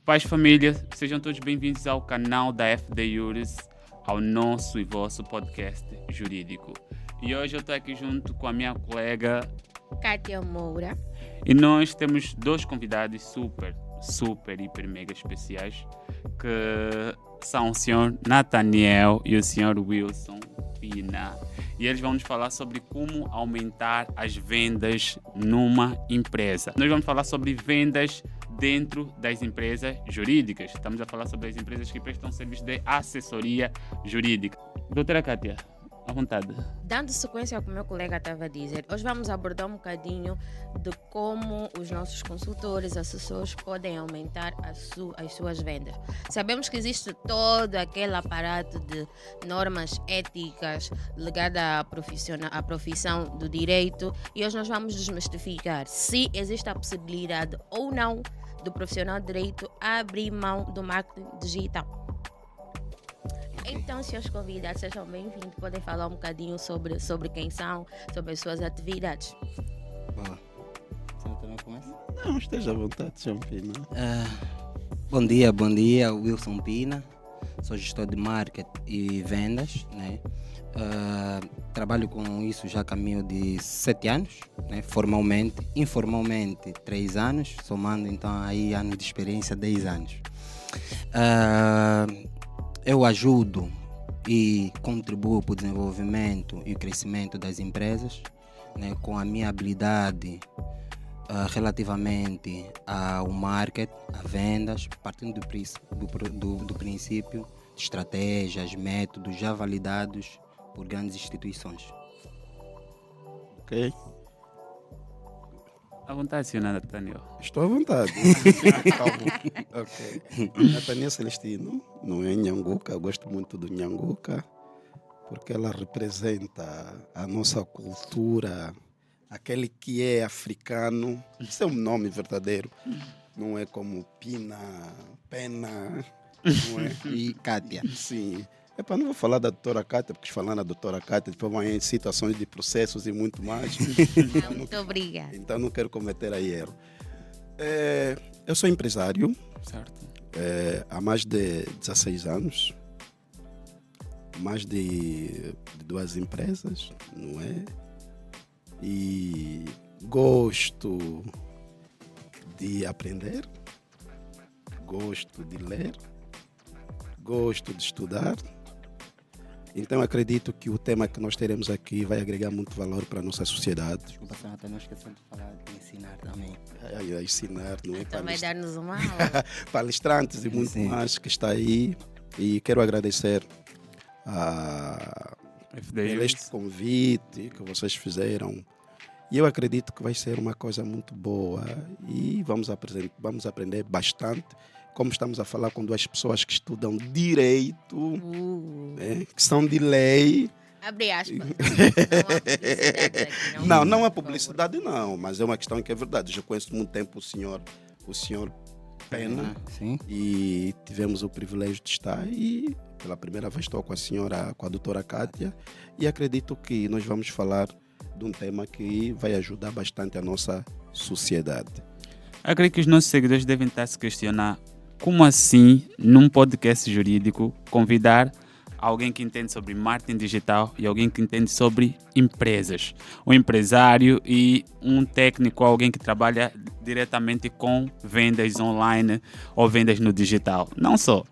Pais família, sejam todos bem-vindos ao canal da FD Juris, ao nosso e vosso podcast jurídico. E hoje eu estou aqui junto com a minha colega Kátia Moura. e nós temos dois convidados super, hiper, mega especiais, que são o senhor Nathaniel e o senhor Wilson Pina. E eles vão nos falar sobre como aumentar as vendas numa empresa. Nós vamos falar sobre vendas dentro das empresas jurídicas. Estamos a falar sobre as empresas que prestam serviço de assessoria jurídica. Doutora Kátia, à vontade. Dando sequência ao que o meu colega estava a dizer, hoje vamos abordar um bocadinho de como os nossos consultores, assessores podem aumentar as suas vendas. Sabemos que existe todo aquele aparato de normas éticas ligadas à profissão do direito e hoje nós vamos desmistificar se existe a possibilidade ou não do profissional de direito abrir mão do marketing digital. Então, senhores convidados, sejam bem-vindos. Podem falar um bocadinho sobre quem são, sobre as suas atividades. Bom, você não começa? Não, esteja à vontade, João Pina. Bom dia, Wilson Pina. Sou gestor de marketing e vendas, né? Trabalho com isso já a caminho de 7 anos, né? Formalmente, informalmente 3 anos, somando então aí anos de experiência 10 anos. Eu ajudo e contribuo para o desenvolvimento e o crescimento das empresas, né, com a minha habilidade relativamente ao marketing, a vendas, partindo do princípio de estratégias, métodos já validados por grandes instituições. Ok? À vontade, senhor Nathaniel. Estou à vontade. Calma. Ok. Nathaniel Celestino, não é Nhanguca. Eu gosto muito do Nhanguca porque ela representa a nossa cultura, aquele que é africano. Isso é um nome verdadeiro. Não é como Pina, Pena, não é? E Kátia. Sim. Não vou falar da doutora Kátia, porque falar na doutora Kátia, depois vão em situações de processos e muito mais. Muito obrigada. Então não quero cometer aí erro. Eu sou empresário Certo. há mais de 16 anos. Mais de 2 empresas, não é? E gosto de aprender, gosto de ler, gosto de estudar. Então acredito que o tema que nós teremos aqui vai agregar muito valor para a nossa sociedade. Desculpa, senhora, não esquecendo de falar de ensinar também. A ensinar, não é? Então vai dar-nos uma aula. Palestrantes e muito Sim. mais que está aí. E quero agradecer FD por Juris. este convite que vocês fizeram. E eu acredito que vai ser uma coisa muito boa. E vamos aprender bastante. Como estamos a falar com 2 pessoas que estudam direito, né, que são de lei. Abre aspas. Não há publicidade não, mas é uma questão que é verdade. Eu já conheço há muito tempo o senhor Pena Sim. e tivemos o privilégio de estar e pela primeira vez estou com a doutora Kátia e acredito que nós vamos falar de um tema que vai ajudar bastante a nossa sociedade. Acredito que os nossos seguidores devem estar a se questionar como assim, num podcast jurídico, convidar alguém que entende sobre marketing digital e alguém que entende sobre empresas. Um empresário e um técnico, alguém que trabalha diretamente com vendas online ou vendas no digital. Não só.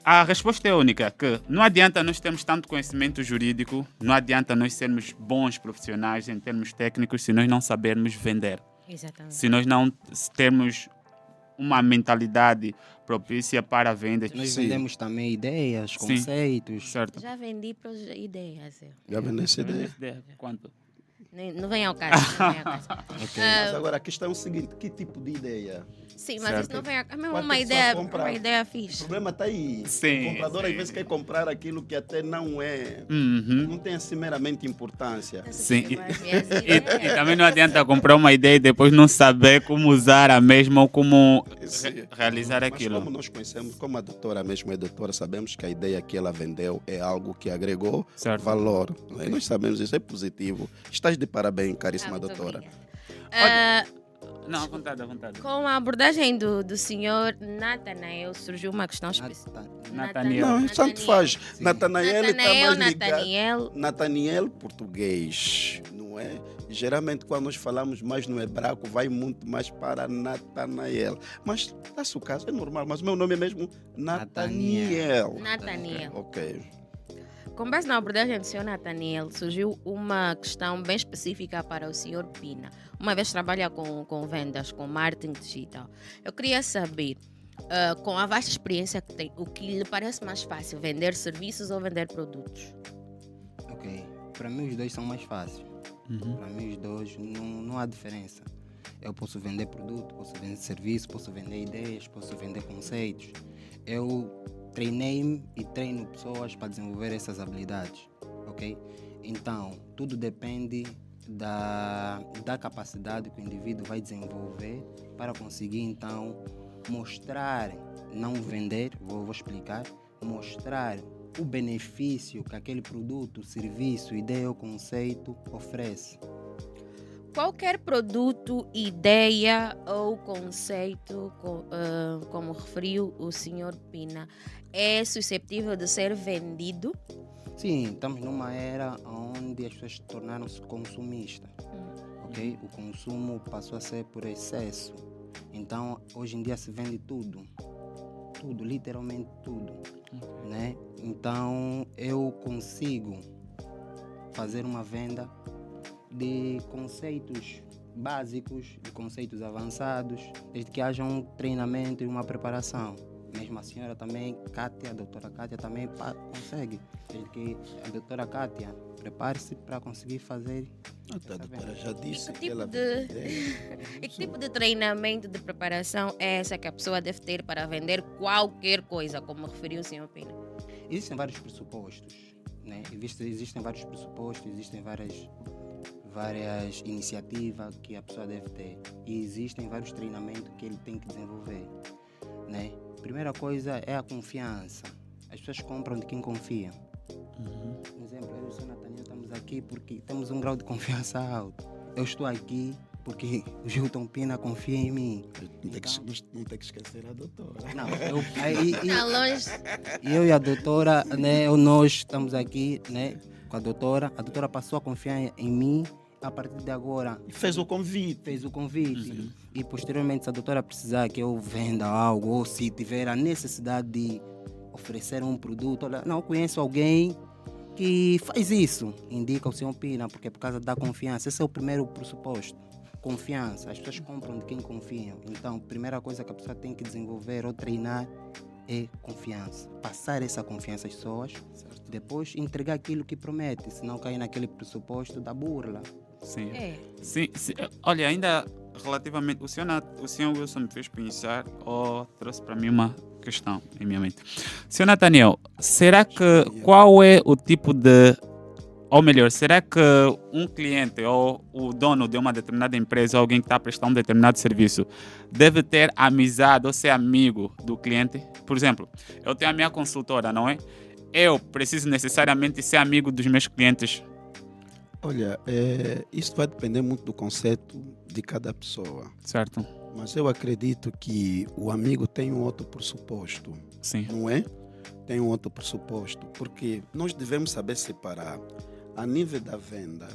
A resposta é única, que não adianta nós termos tanto conhecimento jurídico, não adianta nós sermos bons profissionais em termos técnicos se nós não sabermos vender. Exatamente. Se nós não termos uma mentalidade propícia para vendas. Nós Sim. vendemos também ideias, Sim. conceitos. Certo. Já vendi para ideias. Já vem nessa ideia? Quanto? Não vem ao caso. Não vem ao caso. Mas agora a questão é o seguinte, que tipo de ideia? Sim, mas Certo. isso não vem ao caso. É Qualquer uma pessoa ideia, compra. uma ideia O fixe. problema está aí. Sim, O comprador sim. às vezes quer comprar aquilo que até não é, Uhum. não tem assim meramente importância. Sim. E E também não adianta comprar uma ideia e depois não saber como usar a mesma ou como Sim. realizar Mas aquilo. como nós conhecemos, como a doutora mesmo é doutora, sabemos que a ideia que ela vendeu é algo que agregou Certo. valor. Nós sabemos isso, é positivo. Estás de parabéns, caríssima doutora. Não, à vontade, à vontade. Com a abordagem do senhor Natanael, surgiu uma questão específica. Nathaniel. Não, tanto faz. Sim. Natanael está mais ligado. Nathaniel. Nathaniel, português, não é? Geralmente, quando nós falamos mais no hebraico, vai muito mais para Natanael. Mas, nesse caso, é normal. Mas o meu nome é mesmo Nathaniel. Nathaniel. Ok. Com base na abordagem do senhor Nathaniel, surgiu uma questão bem específica para o senhor Pina. Uma vez trabalha com vendas, com marketing digital. Eu queria saber, com a vasta experiência que tem, o que lhe parece mais fácil, vender serviços ou vender produtos? Ok. Para mim os dois são mais fáceis. Para mim os dois não há diferença. Eu posso vender produto, posso vender serviço, posso vender ideias, posso vender conceitos. Eu treinei-me e treino pessoas para desenvolver essas habilidades, ok? Então, tudo depende da capacidade que o indivíduo vai desenvolver para conseguir, então, mostrar, não vender, vou explicar, mostrar o benefício que aquele produto, serviço, ideia ou conceito oferece. Qualquer produto, ideia ou conceito, como referiu o senhor Pina, é suscetível de ser vendido? Sim, estamos numa era onde as pessoas tornaram-se consumistas, ok? O consumo passou a ser por excesso. Então, hoje em dia se vende tudo, literalmente tudo, né? Então, eu consigo fazer uma venda de conceitos básicos, de conceitos avançados, desde que haja um treinamento e uma preparação. Mesmo a senhora também, Kátia, a doutora Kátia também consegue, desde que a doutora Kátia prepare-se para conseguir fazer. A doutora já disse Que que ela tipo vai de- vender. E que tipo de treinamento, de preparação é essa que a pessoa deve ter para vender qualquer coisa, como referiu o senhor Pina? Existem vários pressupostos, né? Existem vários pressupostos, existem várias iniciativas que a pessoa deve ter e existem vários treinamentos que ele tem que desenvolver, né? Primeira coisa é a confiança. As pessoas compram de quem confia. Por exemplo, eu e o Sr. Nathaniel estamos aqui porque temos um grau de confiança alto. Eu estou aqui porque o Gilton Pina confia em mim. Não tem que esquecer a doutora. Não, Está longe. eu e a doutora, né, nós estamos aqui, né, com a doutora passou a confiar em mim. A partir de agora Fez o convite. fez o convite e posteriormente se a doutora precisar que eu venda algo ou se tiver a necessidade de oferecer um produto, olha, não conheço alguém que faz isso, indica o senhor Pina, porque é por causa da confiança. Esse é o primeiro pressuposto, confiança. As pessoas compram de quem confiam. Então, a primeira coisa que a pessoa tem que desenvolver ou treinar é confiança. Passar essa confiança às pessoas, depois entregar aquilo que promete, senão cair naquele pressuposto da burla. Sim. É. Sim. Olha, ainda relativamente, o senhor Wilson me fez pensar ou trouxe para mim uma questão em minha mente. Senhor Nathaniel, será que qual é o tipo de, ou melhor, será que um cliente ou o dono de uma determinada empresa, alguém que está a prestar um determinado serviço, deve ter amizade ou ser amigo do cliente? Por exemplo, eu tenho a minha consultora, não é? Eu preciso necessariamente ser amigo dos meus clientes. Olha, isso vai depender muito do conceito de cada pessoa. Certo? Mas eu acredito que o amigo tem um outro pressuposto, Sim. não é? Tem um outro pressuposto, porque nós devemos saber separar a nível da venda.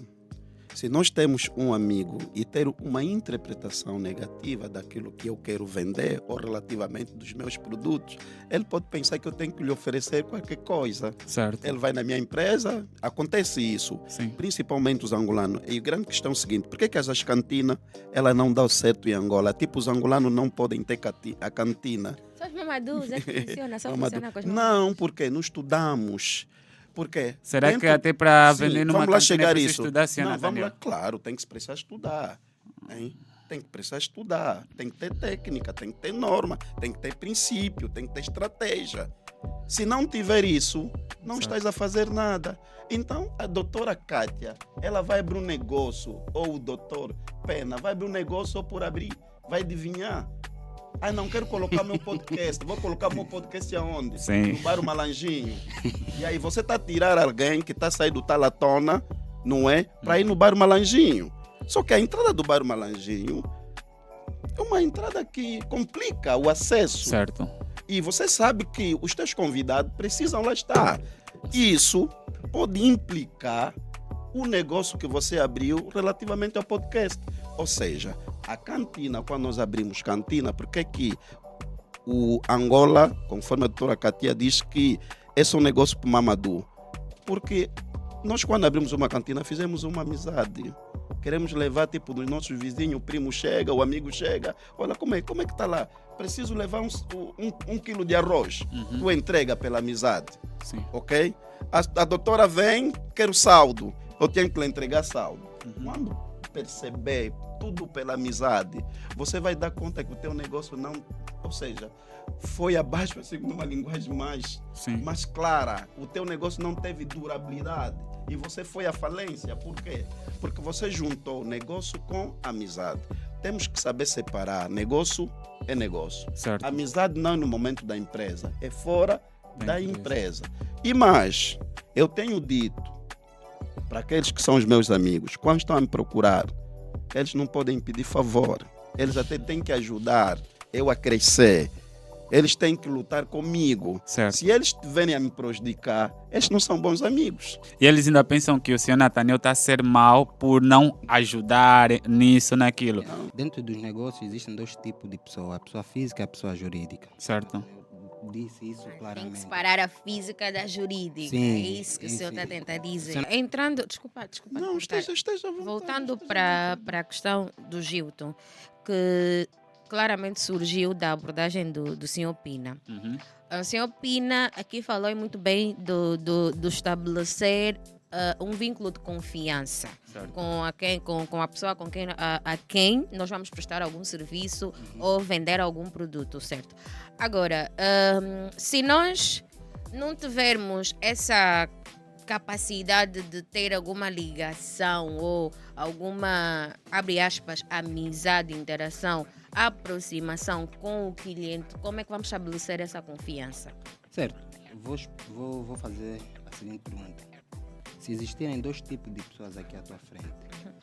Se nós temos um amigo e ter uma interpretação negativa daquilo que eu quero vender ou relativamente dos meus produtos, ele pode pensar que eu tenho que lhe oferecer qualquer coisa. Certo. Ele vai na minha empresa, acontece isso. Sim. Principalmente os angolanos. E a grande questão é o seguinte: por que as cantinas ela não dão certo em Angola? Tipo, os angolanos não podem ter a cantina. Só os mamadus, é que funciona, só Mamadou. funciona com os Não, porque não estudamos. Porque Será dentro- que até para Sim, vender numa vamos lá cantina chegar é preciso isso. estudar, senhor Não, vamos lá, Nathaniel? claro, tem que precisar estudar. Hein? Tem que precisar estudar, tem que ter técnica, tem que ter norma, tem que ter princípio, tem que ter estratégia. Se não tiver isso, não Certo. estás a fazer nada. Então, a doutora Kátia, ela vai abrir um negócio, ou o doutor Pena vai abrir um negócio só por abrir, vai adivinhar. Ah, não quero colocar meu podcast. Vou colocar meu podcast aonde? Sim. No Bar Malanjinho. E aí você está a tirar alguém que está a sair do Talatona, não é? Para ir no Bar Malanjinho. Só que a entrada do Bar Malanjinho é uma entrada que complica o acesso. Certo. E você sabe que os teus convidados precisam lá estar. Isso pode implicar o negócio que você abriu relativamente ao podcast. Ou seja, a cantina, quando nós abrimos cantina, porque que o Angola, conforme a doutora Katia diz que esse é um negócio para o Mamadou? Porque nós, quando abrimos uma cantina, fizemos uma amizade. Queremos levar, tipo, dos nossos vizinhos, o primo chega, o amigo chega. Olha, como é que está lá? Preciso levar um quilo de arroz. Tu entrega pela amizade, Sim. ok? A doutora vem, quer o saldo. Eu tenho que lhe entregar saldo. Quando perceber tudo pela amizade, você vai dar conta que o teu negócio não... Ou seja, foi abaixo, assim, numa linguagem mais clara. O teu negócio não teve durabilidade. E você foi à falência. Por quê? Porque você juntou negócio com amizade. Temos que saber separar. Negócio é negócio. Certo. Amizade não é no momento da empresa, é fora da empresa. E mais, eu tenho dito para aqueles que são os meus amigos, quando estão a me procurar, eles não podem pedir favor. Eles até têm que ajudar eu a crescer. Eles têm que lutar comigo. Certo. Se eles venham a me prejudicar, eles não são bons amigos. E eles ainda pensam que o senhor Nathaniel está a ser mau por não ajudar nisso, naquilo. Dentro dos negócios existem dois tipos de pessoa, a pessoa física e a pessoa jurídica. Certo. Eu disse isso Tem que claramente. separar a física da jurídica. Sim, É isso que o senhor está a tentar dizer. Sim. Entrando, desculpa. Não, cortar. esteja à vontade. Voltando para a questão do Gilton, que claramente surgiu da abordagem do Sr. Pina. O Sr. Pina aqui falou muito bem do estabelecer um vínculo de confiança com a pessoa a quem nós vamos prestar algum serviço ou vender algum produto, certo? Agora, se nós não tivermos essa capacidade de ter alguma ligação ou alguma, abre aspas, amizade, interação, aproximação com o cliente, como é que vamos estabelecer essa confiança? Certo. Vou fazer a seguinte pergunta. Se existirem dois tipos de pessoas aqui à tua frente,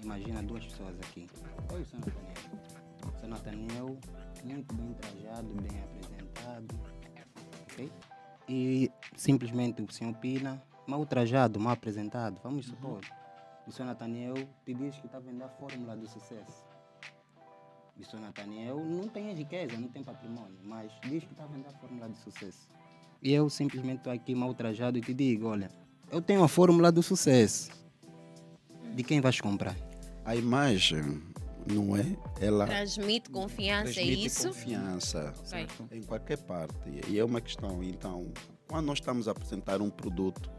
imagina duas pessoas aqui. Olha o Sr. Nathaniel. O Sr. Nathaniel, muito bem trajado, bem apresentado, ok? E simplesmente o Sr. Pina, mal trajado, mal apresentado. Vamos supor, o Sr. Nathaniel te diz que está vendo a fórmula do sucesso. O Sr. Nathaniel não tem riqueza, não tem patrimônio, mas diz que está vendo a fórmula do sucesso. E eu simplesmente estou aqui mal trajado e te digo, olha, eu tenho a fórmula do sucesso. De quem vais comprar? A imagem, não é? Ela Transmite confiança, é transmite isso? confiança Ok. em qualquer parte. E é uma questão, então, quando nós estamos a apresentar um produto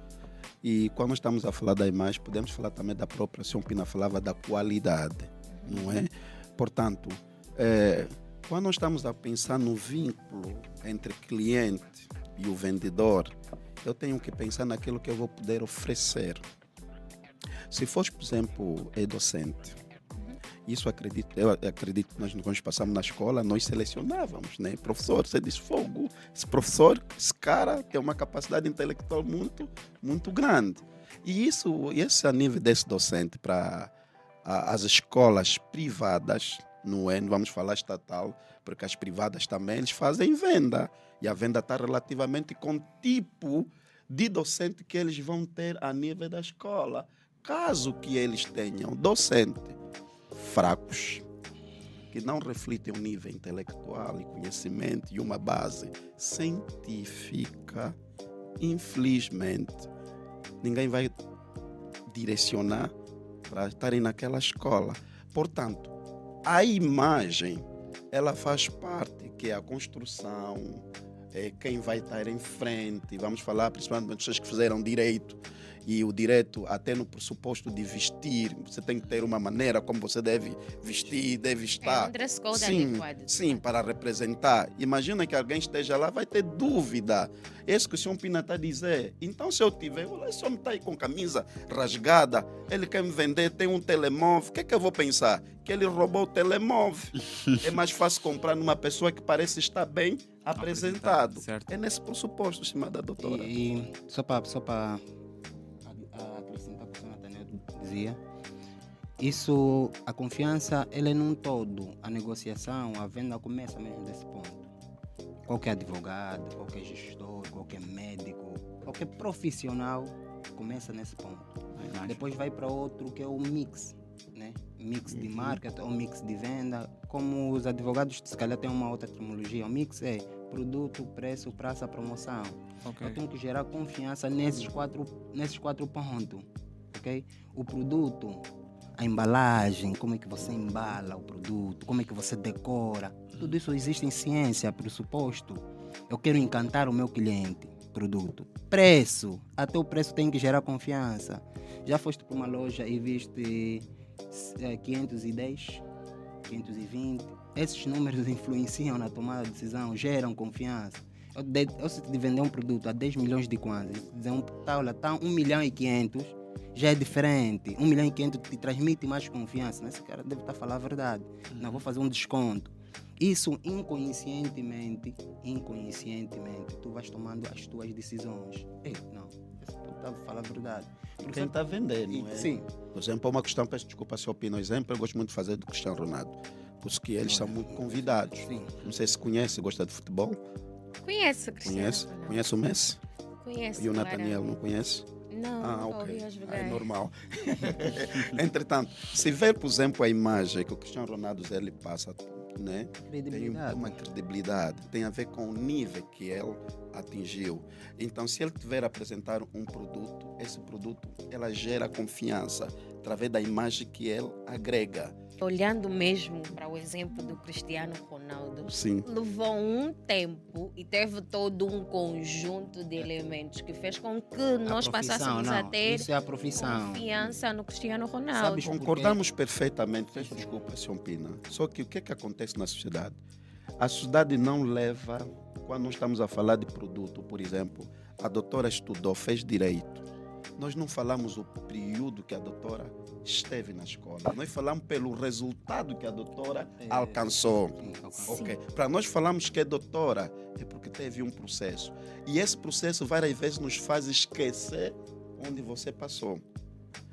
e quando nós estamos a falar da imagem, podemos falar também da própria, o Sr. Pina falava da qualidade, não é? Portanto, quando nós estamos a pensar no vínculo entre cliente e o vendedor, eu tenho que pensar naquilo que eu vou poder oferecer. Se fosse, por exemplo, docente, isso eu acredito que nós, quando nós passamos na escola, nós selecionávamos, né? Professor, você diz fogo, esse professor, esse cara tem uma capacidade intelectual muito, muito grande. E esse a nível desse docente para as escolas privadas, não é? Não vamos falar estatal, porque as privadas também eles fazem venda. E a venda está relativamente com o tipo de docente que eles vão ter a nível da escola. Caso que eles tenham docentes fracos, que não refletem um nível intelectual e conhecimento e uma base científica, infelizmente, ninguém vai direcionar para estarem naquela escola. Portanto, a imagem, ela faz parte, que é a construção, quem vai estar em frente. Vamos falar principalmente das pessoas que fizeram direito. E o direito, até no pressuposto de vestir, você tem que ter uma maneira como você deve vestir, deve estar. É um dress code sim, adequado. sim, para representar. Imagina que alguém esteja lá, vai ter dúvida. Esse que o Sr. Pina está a dizer. Então, se eu tiver, olha, esse homem está aí com camisa rasgada, ele quer me vender, tem um telemóvel, o que é que eu vou pensar? Que ele roubou o telemóvel. É mais fácil comprar numa pessoa que parece estar bem apresentado. Certo. É nesse pressuposto, estimada doutora. E só para acrescentar o que o Sr. Nathaniel dizia, Isso, a confiança, ela é num todo. A negociação, a venda começa mesmo desse ponto. Qualquer advogado, qualquer gestor, qualquer médico, qualquer profissional começa nesse ponto. Depois vai para outro que é o mix, né? Mix de marketing ou mix de venda. Como os advogados, se calhar tem uma outra terminologia. O mix é produto, preço, praça, promoção. Ok. Eu tenho que gerar confiança nesses quatro pontos, ok? O produto, a embalagem, como é que você embala o produto, como é que você decora. Tudo isso existe em ciência, pressuposto. Eu quero encantar o meu cliente, produto. Preço, até o preço tem que gerar confiança. Já foste para uma loja e viste 510, 520. Esses números influenciam na tomada de decisão, geram confiança. Eu se te vender um produto a 10 milhões de kwanzas, dizer tá 1 milhão e 500, já é diferente. 1 milhão e 500 te transmite mais confiança. Esse cara deve estar falando a verdade. Não vou fazer um desconto. Isso inconscientemente, tu vais tomando as tuas decisões. Não, esse está a falar a verdade. Quem está a vender, não é? Sim. Por exemplo, uma questão, peço desculpa se eu opino, exemplo, eu gosto muito de fazer do Cristiano Ronaldo. Por isso que eles são muito convidados. Sim. Não sei se conhece, gosta de futebol. Conheço, Cristiano. Conhece? Ronaldo. Conhece o Messi? Conheço. E o claro. Nathaniel, não conhece? Não, nunca ouvi a jogar. É normal. Entretanto, se ver, por exemplo, a imagem que o Cristiano Ronaldo ele passa, né? Tem Credibilidade. uma credibilidade, tem a ver com o nível que ele atingiu. Então, se ele tiver a apresentar um produto, esse produto ela gera confiança através da imagem que ele agrega. Olhando mesmo para o exemplo do Cristiano Ronaldo, Sim. levou um tempo e teve todo um conjunto de elementos que fez com que nós passássemos a ter Isso é a profissão. confiança no Cristiano Ronaldo. Sabes por quê? Concordamos perfeitamente. Peço desculpa, Sr. Pina. Só que o que é que acontece na sociedade? A sociedade não leva, quando nós estamos a falar de produto, por exemplo, a doutora estudou, fez direito. Nós não falamos o período que a doutora esteve na escola. Nós falamos pelo resultado que a doutora alcançou. Ok. Para nós falarmos que é doutora, é porque teve um processo. E esse processo várias vezes nos faz esquecer onde você passou.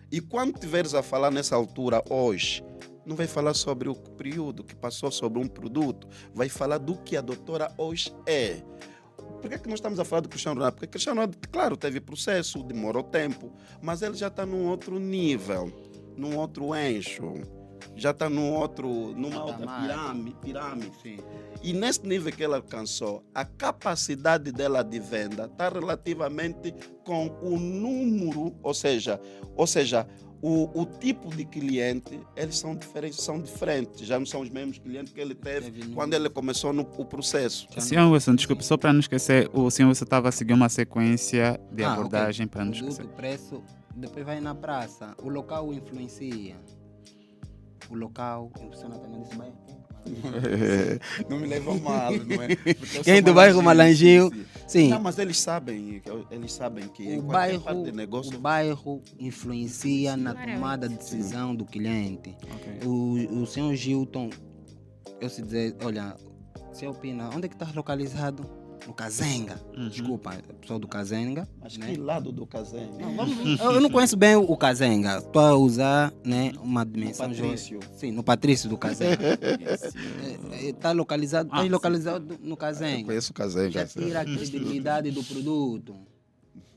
E quando tiveres a falar nessa altura, hoje, não vai falar sobre o período que passou sobre um produto, vai falar do que a doutora hoje é. Por que nós estamos a falar do Cristiano Ronaldo? Porque o Cristiano Ronaldo, claro, teve processo, demorou tempo, mas ele já está num outro nível, num outro eixo, já está numa outra pirâmide. Sim. E nesse nível que ele alcançou, a capacidade dela de venda está relativamente com o número, ou seja, o tipo de cliente, eles são diferentes, já não são os mesmos clientes que ele teve quando ele começou o processo. Senhor Wilson, desculpe, só para não esquecer, o senhor Wilson estava a seguir uma sequência de abordagem para não esquecer. Produto, preço, depois vai na praça. O local influencia. O local impulsiona também desse bairro. Não me leva mal, não é? Quem do bairro Malangio? Sim. Não, mas eles sabem que em qualquer parte de negócio... O bairro influencia na tomada de decisão do cliente. Ok. O senhor Gilton, eu se dizer, olha, senhor Pina, onde é que está localizado? No Kazenga. Desculpa, pessoal do Kazenga. Mas né? que lado do Kazenga? Eu não conheço bem o Kazenga. Estou a usar, né, uma dimensão... No Patrício. Sim, no Patrício do Kazenga. Está localizado, localizado no Kazenga. Conheço o Kazenga. Já tira a credibilidade do produto.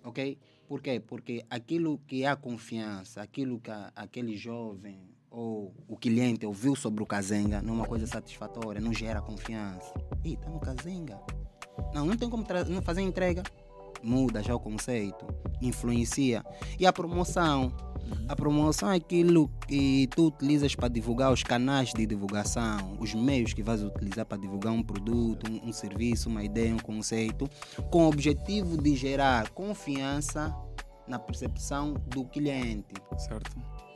Ok? Por quê? Porque aquilo que é a confiança, aquilo que aquele jovem ou o cliente ouviu sobre o Kazenga não é uma coisa satisfatória, não gera confiança. Está no Kazenga. Não tem como não fazer entrega. Muda já o conceito, influencia. E a promoção? A promoção é aquilo que tu utilizas para divulgar, os canais de divulgação, os meios que vais utilizar para divulgar um produto, um serviço, uma ideia, um conceito, com o objetivo de gerar confiança na percepção do cliente. Certo.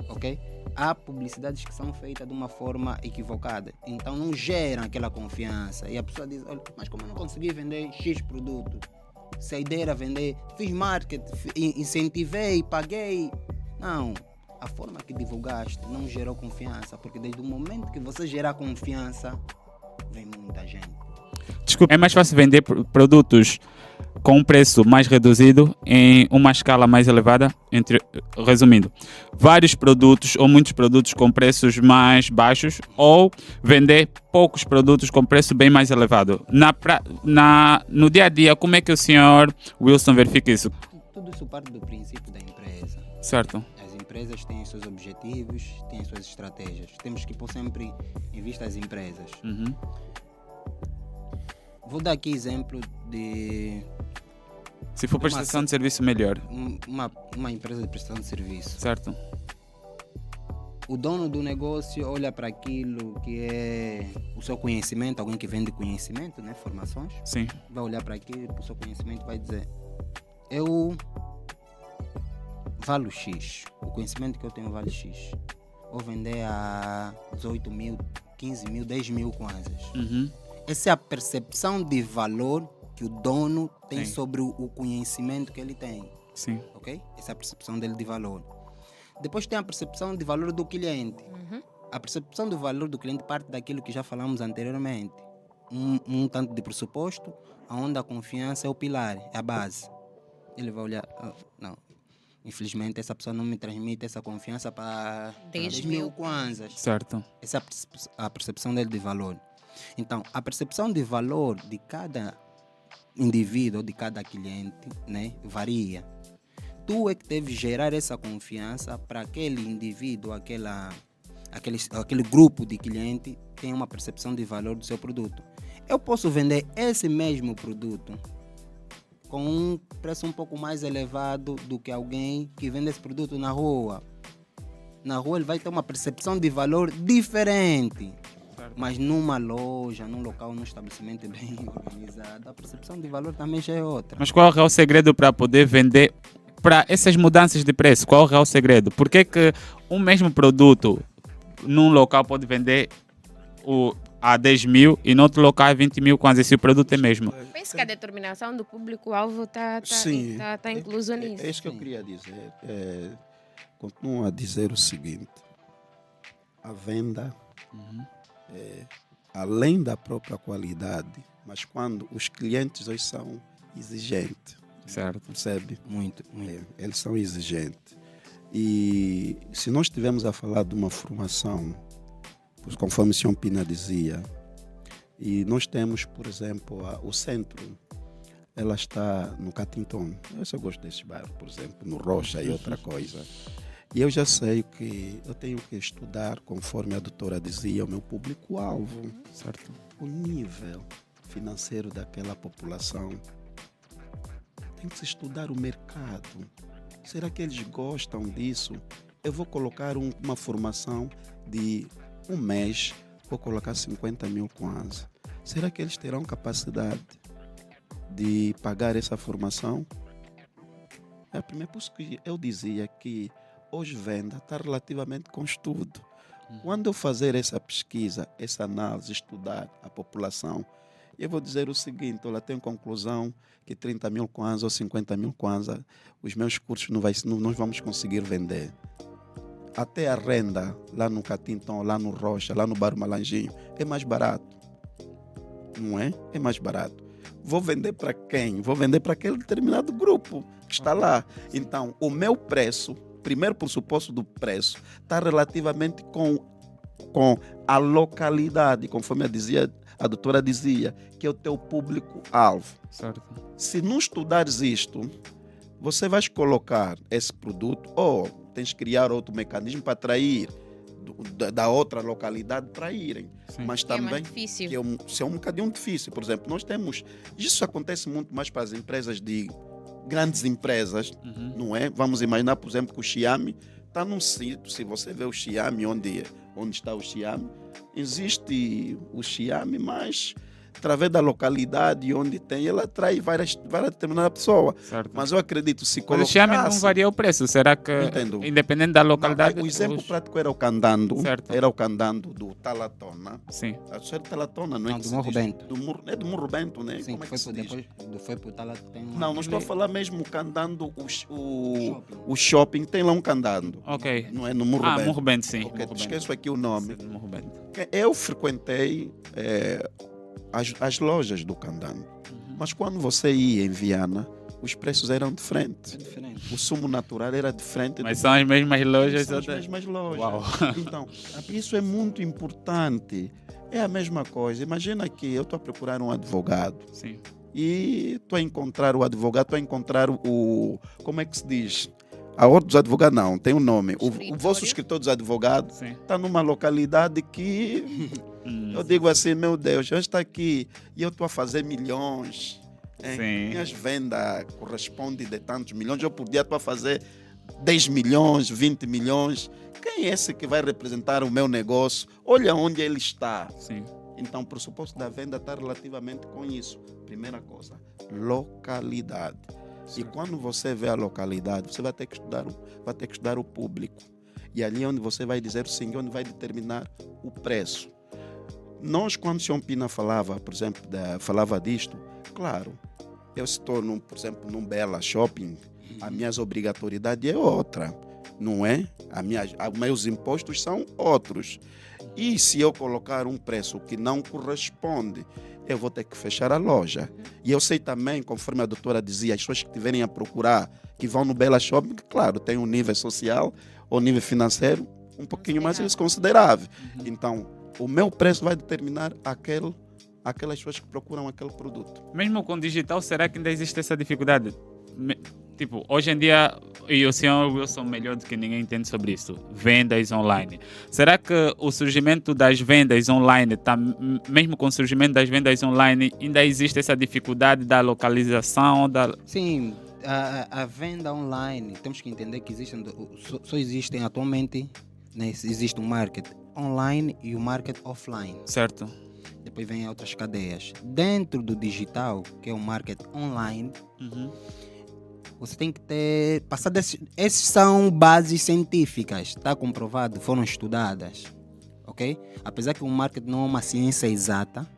Ok? Há publicidades que são feitas de uma forma equivocada, então não geram aquela confiança. E a pessoa diz, olha, mas como eu não consegui vender X produto? Se a ideia era vender, fiz marketing, incentivei, paguei. Não, a forma que divulgaste não gerou confiança, porque desde o momento que você gerar confiança, vem muita gente. Desculpe, é mais fácil vender produtos com um preço mais reduzido em uma escala mais elevada, resumindo, vários produtos ou muitos produtos com preços mais baixos ou vender poucos produtos com preço bem mais elevado. No dia a dia, como é que o senhor Wilson verifica isso? Tudo isso parte do princípio da empresa. Certo. As empresas têm os seus objetivos, têm as suas estratégias. Temos que pôr sempre em vista as empresas. Uhum. Vou dar aqui exemplo de Se for prestação de serviço, melhor. uma empresa de prestação de serviço. Certo. O dono do negócio olha para aquilo que é o seu conhecimento, alguém que vende conhecimento, né, formações, Sim. vai olhar para aquilo, para o seu conhecimento, vai dizer: eu valo X, o conhecimento que eu tenho vale X. Vou vender a 18 mil, 15 mil, 10 mil kwanzas. Uhum. Essa é a percepção de valor que o dono tem Sim. sobre o conhecimento que ele tem. Sim. Ok? Essa é a percepção dele de valor. Depois tem a percepção de valor do cliente. A percepção do valor do cliente parte daquilo que já falamos anteriormente. Um tanto de pressuposto, onde a confiança é o pilar, é a base. Ele vai olhar: não, infelizmente essa pessoa não me transmite essa confiança para 10 mil kwanzas. Certo. Essa é a percepção dele de valor. Então, a percepção de valor de cada indivíduo, de cada cliente, né, varia. Tu é que deves gerar essa confiança para aquele indivíduo, aquele grupo de cliente tenha uma percepção de valor do seu produto. Eu posso vender esse mesmo produto com um preço um pouco mais elevado do que alguém que vende esse produto na rua. Na rua ele vai ter uma percepção de valor diferente. Mas numa loja, num local, num estabelecimento bem organizado, a percepção de valor também já é outra. Mas qual é o segredo para poder vender para essas mudanças de preço? Qual é o segredo? Por que um mesmo produto num local pode vender a 10 mil e no outro local a 20 mil quando esse produto é mesmo? Penso que a determinação do público-alvo está incluso nisso. É isso que eu queria dizer. Continuo a dizer o seguinte: a venda, além da própria qualidade, mas quando os clientes hoje são exigentes, Certo. percebe? Muito. Eles são exigentes. E se nós estivermos a falar de uma formação, conforme o Sr. Pina dizia, e nós temos, por exemplo, o centro, ela está no Catinton. Eu gosto desse bairro, por exemplo, no Rocha e outra coisa. E eu já sei que eu tenho que estudar, conforme a doutora dizia, o meu público-alvo, Certo. o nível financeiro daquela população. Tem que se estudar o mercado. Será que eles gostam disso? Eu vou colocar uma formação de um mês, vou colocar 50 mil kwanza. Será que eles terão capacidade de pagar essa formação? É primeiro, por isso que eu dizia que hoje venda está relativamente com estudo. Quando eu fazer essa pesquisa, essa análise, estudar a população, eu vou dizer o seguinte: eu tenho conclusão que 30 mil kwanza ou 50 mil kwanza, os meus cursos não vamos conseguir vender. Até a renda lá no Catinton, lá no Rocha, lá no Bar Malanjinho, é mais barato. Não é? É mais barato. Vou vender para quem? Vou vender para aquele determinado grupo que está lá. Então, o meu preço, primeiro pressuposto do preço, está relativamente com a localidade, conforme a doutora dizia, que é o teu público-alvo. Certo. Se não estudares isto, você vai colocar esse produto ou tens que criar outro mecanismo para atrair da outra localidade para irem. Sim. Mas Que é mais também difícil. que é um bocadinho difícil. Por exemplo, nós temos... Isso acontece muito mais para as empresas grandes empresas, não é? Vamos imaginar, por exemplo, que o Xiaomi está num sítio. Se você vê o Xiaomi, onde está o Xiaomi, existe o Xiaomi, mas através da localidade onde tem, ela atrai várias determinadas pessoas. Certo. Mas eu acredito, se Mas o colocasse... Xiaomi não varia o preço. Será que, Entendo. independente da localidade... Não, o exemplo prático era o candando. Certo. Era o candando do Talatona. Sim. A senhora Talatona, não é? Não, que do se Morro diz? Bento. É do Morro Bento, né? Sim, Como é que se diz? foi por tal tem Não estou a falar mesmo candando shopping. o shopping. Tem lá um candando. Ok. Não é no Morro Bento. Morro Bento, sim. Ok, Morro Bento. esqueço aqui o nome. Sim, Morro Bento. Eu frequentei as lojas do Candano. Mas quando você ia em Viana, os preços eram diferentes. É diferente. O sumo natural era diferente. Mas são as mesmas lojas. São as mesmas lojas. Uau. Então, isso é muito importante. É a mesma coisa. Imagina que eu estou a procurar um advogado Sim. e estou a encontrar o advogado, estou a encontrar o... Como é que se diz? A ordem dos advogados não, tem um nome. O vosso escritor dos advogados Sim. está numa localidade que... Eu digo assim, meu Deus, eu estou aqui e eu estou a fazer milhões. Sim. Minhas vendas correspondem de tantos milhões. Eu podia estar a fazer 10 milhões, 20 milhões. Quem é esse que vai representar o meu negócio? Olha onde ele está. Sim. Então, o pressuposto da venda está relativamente com isso. Primeira coisa, localidade. E quando você vê a localidade, você vai ter que estudar o público. E ali é onde você vai dizer sim, onde vai determinar o preço. Nós, quando o Sr. Pina falava, por exemplo, falava disto, claro, eu estou, por exemplo, num Bela Shopping, as minhas obrigatoriedades é outra, não é? Os meus impostos são outros. E se eu colocar um preço que não corresponde, eu vou ter que fechar a loja. E eu sei também, conforme a doutora dizia, as pessoas que estiverem a procurar, que vão no Bela Shopping, claro, tem um nível social ou nível financeiro um pouquinho mais considerável. Então, o meu preço vai determinar aquelas pessoas que procuram aquele produto. Mesmo com digital, será que ainda existe essa dificuldade? Tipo, hoje em dia, e o senhor Wilson melhor do que ninguém entende sobre isso, vendas online. Será que o surgimento das vendas online, mesmo com o surgimento das vendas online, ainda existe essa dificuldade da localização? Sim, a venda online, temos que entender que só existem atualmente, né, existe um market online e o market offline. Certo. Depois vem outras cadeias. Dentro do digital, que é o market online, você tem que passar esses são bases científicas, está comprovado, foram estudadas, ok? Apesar que o marketing não é uma ciência exata,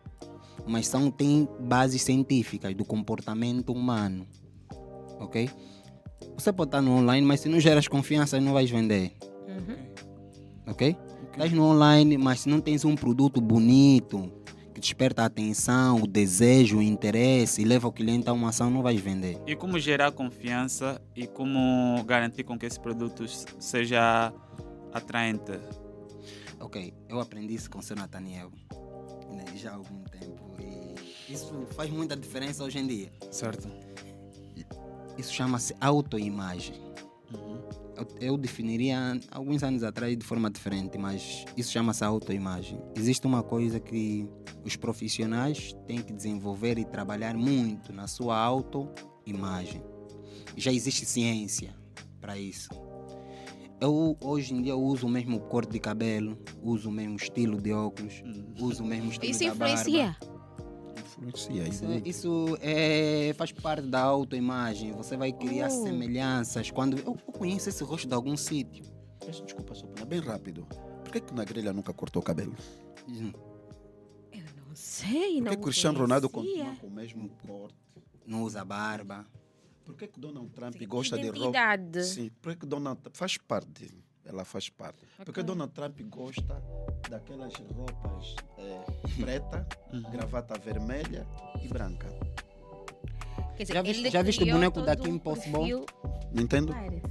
mas tem bases científicas do comportamento humano, ok? Você pode estar no online, mas se não geras confiança, não vais vender, ok? Estás no online, mas se não tens um produto bonito, que desperta a atenção, o desejo, o interesse e leva o cliente a uma ação, não vais vender. E como gerar confiança e como garantir com que esse produto seja atraente? Ok, eu aprendi isso com o Sr. Nathaniel, né, já há algum tempo, e isso faz muita diferença hoje em dia. Certo. Isso chama-se autoimagem. Eu definiria alguns anos atrás de forma diferente, mas isso chama-se autoimagem. Existe uma coisa que os profissionais têm que desenvolver e trabalhar muito na sua autoimagem. Já existe ciência para isso. Eu hoje em dia uso o mesmo corte de cabelo, uso o mesmo estilo de óculos, uso o mesmo estilo Isso da barba. influencia. Isso faz parte da autoimagem. Você vai criar semelhanças. Quando eu conheço esse rosto de algum sítio. Peço desculpa, Sopina, bem rápido. Por que na grelha nunca cortou o cabelo? Eu não sei, Por não que Cristiano Ronaldo conhecia. continua com o mesmo corte? Não usa barba. Por que Donald Trump gosta de roupa? Identidade. Sim, por que Donald Trump faz parte? Ela faz parte. Porque Donald Trump gosta daquelas roupas preta, gravata vermelha e branca. Quer dizer, Já viste- ele já viste o criou boneco todo da Kim um Possible? perfil. Não entendo? Claro.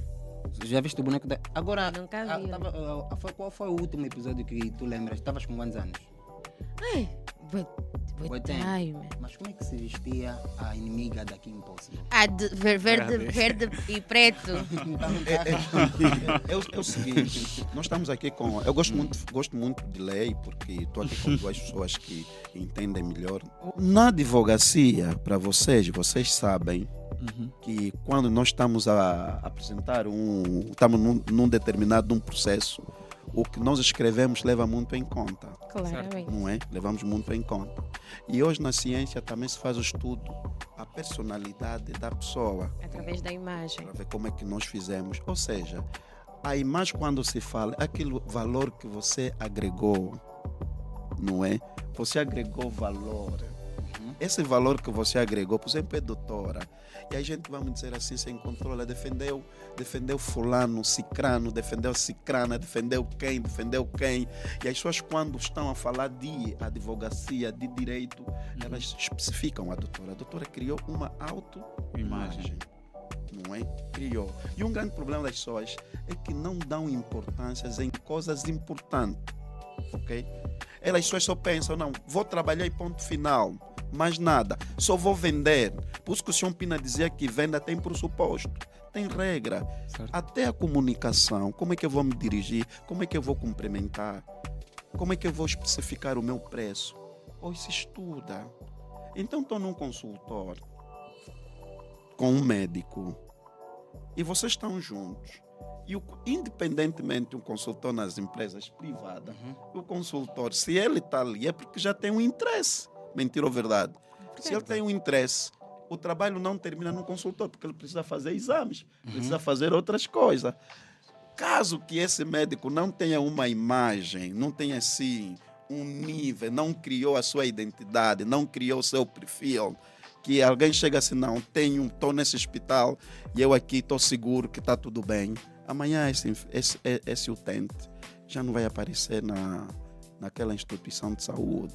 Já viste o boneco da... Agora, Nunca vi. qual foi o último episódio que tu lembras? Estavas com quantos anos? Ai, but 80. time. Mas como é que se vestia a inimiga da Kim Possible? Ah, verde e preto. É o seguinte, nós estamos aqui com... Eu gosto muito de lei, porque estou aqui com duas pessoas que entendem melhor. Na advocacia, para vocês sabem que quando nós estamos a apresentar estamos num determinado processo, o que nós escrevemos leva muito em conta. Claramente. Não é? Levamos muito em conta. E hoje na ciência também se faz o estudo, a personalidade da pessoa, Através da imagem. para ver como é que nós fizemos. Ou seja, a imagem quando se fala, aquele valor que você agregou, não é? Você agregou valor. esse valor que você agregou, por exemplo, é doutora. E a gente, vamos dizer assim, sem controle, defendeu fulano, cicrano, defendeu cicrana, defendeu quem. E as pessoas, quando estão a falar de advocacia, de direito, elas especificam a doutora. A doutora criou uma autoimagem. Não é? Criou. E um grande problema das pessoas é que não dão importância em coisas importantes. Ok? Elas só pensam, não, vou trabalhar e ponto final. Mais nada, só vou vender. Por isso que o senhor Pina dizia que venda tem pressuposto, tem regra. Certo. Até a comunicação, como é que eu vou me dirigir, como é que eu vou cumprimentar, como é que eu vou especificar o meu preço. Hoje se estuda. Então estou num consultório com um médico e vocês estão juntos. E independentemente do consultor nas empresas privadas, o consultor, se ele está ali, é porque já tem um interesse. Mentira ou verdade? Se ele tem um interesse, o trabalho não termina no consultor, porque ele precisa fazer exames, precisa fazer outras coisas. Caso que esse médico não tenha uma imagem, não tenha assim um nível, não criou a sua identidade, não criou o seu perfil, que alguém chega assim, não, estou nesse hospital e eu aqui estou seguro que está tudo bem. Amanhã esse utente já não vai aparecer naquela instituição de saúde.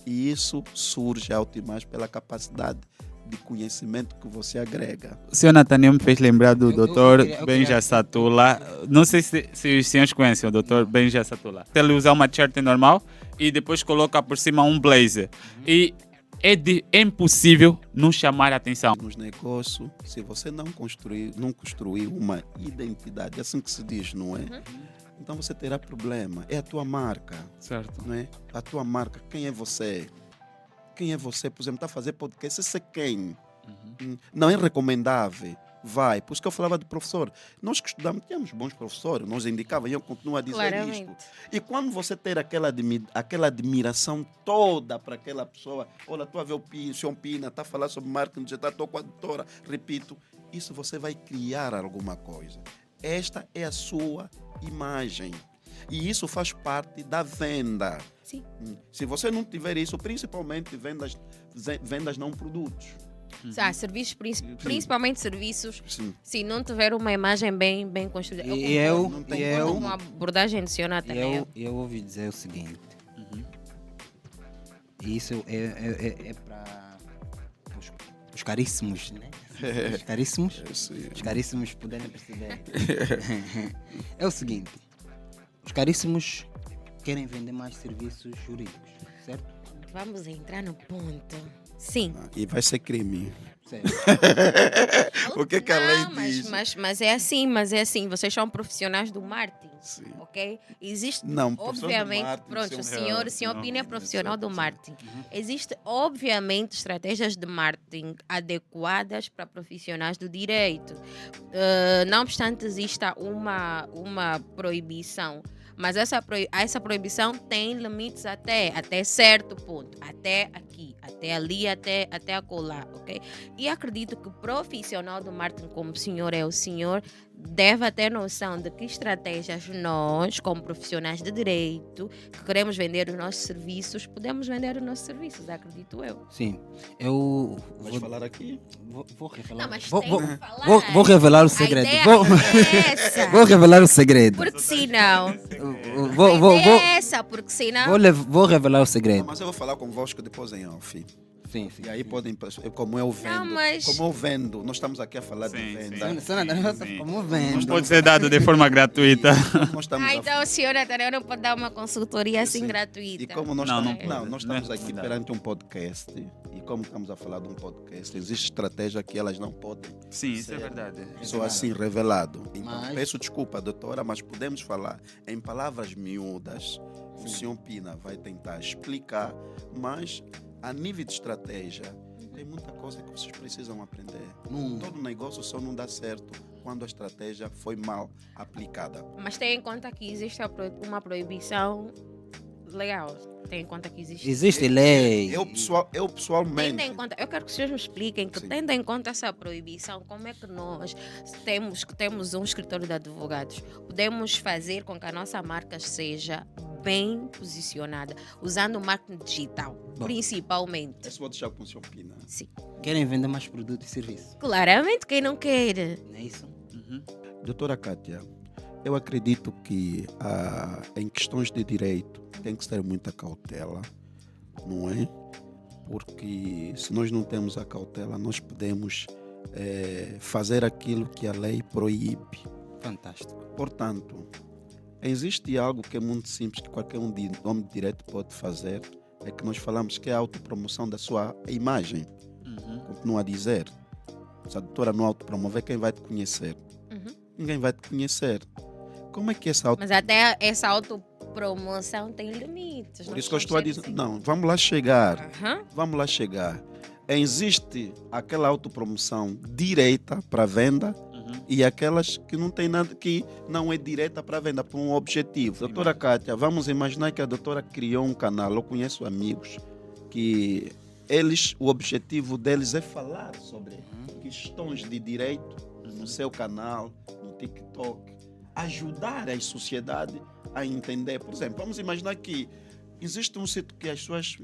E isso surge a autoimagem pela capacidade de conhecimento que você agrega. O senhor Nathaniel me fez lembrar do doutor eu Benja queria- Satula. Não sei se os senhores conhecem o doutor Benja Satula. Ele usa uma t-shirt normal e depois coloca por cima um blazer. E é impossível não chamar a atenção. Nos negócios, se você não construir uma identidade, é assim que se diz, não é? Então você terá problema. É a tua marca, Certo. não é? A tua marca, quem é você? Quem é você? Por exemplo, está a fazer podcast, esse é quem? Não é recomendável. Vai. Por isso que eu falava de professor. Nós que estudamos, tínhamos bons professores, nos indicavam e eu continuo a dizer Claramente. isto. E quando você ter aquela admiração toda para aquela pessoa, olha, estou a ver o senhor Pina, está a falar sobre marketing digital, estou com a doutora, repito, isso você vai criar alguma coisa. Esta é a sua imagem. E isso faz parte da venda. Sim. Se você não tiver isso, principalmente vendas não produtos. Serviços, principalmente serviços, Sim. se não tiver uma imagem bem construída. E eu- concordo, e concordo eu- com a abordagem do senhor Nathaniel. Eu ouvi dizer o seguinte. Isso é para os caríssimos, né? Os caríssimos. Os caríssimos poderem perceber. É o seguinte. Os caríssimos querem vender mais serviços jurídicos, certo? Vamos entrar no ponto. Sim. E vai ser crime. Certo. O que que a lei Não, diz? mas é assim, Vocês são profissionais do marketing. Sim. Ok? Existe, Não, profissional do obviamente, marketing, pronto, o senhor- senhor Pina é não, profissional do sim. marketing. Existe, obviamente, estratégias de marketing adequadas para profissionais do direito. Não obstante exista uma proibição, mas essa proibição tem limites até certo ponto, até aqui, até ali, até acolá, ok? E acredito que o profissional do marketing, como o senhor é o senhor, deve ter noção de que estratégias nós, como profissionais de direito, que queremos vender os nossos serviços, podemos vender os nossos serviços, acredito eu. Sim. Eu Vais falar aqui? vou revelar. Não, mas vou, tem vou- que falar. vou revelar o A segredo. ideia Vou, é essa. vou revelar o segredo. Porque senão... Vou, a ideia é essa, porque senão... vou revelar o segredo. Mas eu vou falar convosco depois em off. Sim, sim. E aí podem, como eu vendo, Não, mas- como eu vendo, nós estamos aqui a falar de Sim, venda. sim. Como Não vendo? pode ser dado de forma gratuita. Nós estamos então o senhor Nathaniel não pode dar uma consultoria assim Sim. gratuita. E como nós Não, estamos, não, nós não é estamos aqui recomendado. perante um podcast, e como estamos a falar de um podcast, existe estratégia que elas não podem Sim, isso é verdade. só assim revelado. Então, Mas- peço desculpa, doutora, mas podemos falar em palavras miúdas. O senhor Pina vai tentar explicar, mas a nível de estratégia, tem muita coisa que vocês precisam aprender. Todo negócio só não dá certo quando a estratégia foi mal aplicada. Mas tenha em conta que existe uma proibição legal. Tenha em conta que existe. Existe lei. Eu pessoalmente... Tendo em conta, eu quero que vocês me expliquem que, Sim. tendo em conta essa proibição, como é que nós temos um escritório de advogados, podemos fazer com que a nossa marca seja bem posicionada, usando o marketing digital, principalmente. Esse vou deixar com o Sr. Pina. Sim. Querem vender mais produtos e serviços? Claramente, quem não quer? Não é isso? Doutora Kátia, eu acredito que em questões de direito tem que ter muita cautela, não é? Porque se nós não temos a cautela, nós podemos fazer aquilo que a lei proíbe. Fantástico. Portanto, existe algo que é muito simples que qualquer homem de direito pode fazer, é que nós falamos que é a autopromoção da sua imagem. Continua a dizer, se a doutora não autopromover, quem vai te conhecer? Ninguém vai te conhecer. Como é que essa Mas até essa autopromoção tem limites. Por isso que eu estou a dizer, não, vamos lá chegar. Aham. Vamos lá chegar. Existe aquela autopromoção direita para venda e aquelas que não tem nada, que não é direta para venda, por um objetivo. Doutora Kátia, vamos imaginar que a doutora criou um canal. Eu conheço amigos que o objetivo deles é falar sobre questões de direito no seu canal, no TikTok, ajudar a sociedade a entender. Por exemplo, vamos imaginar que existe um sítio que as pessoas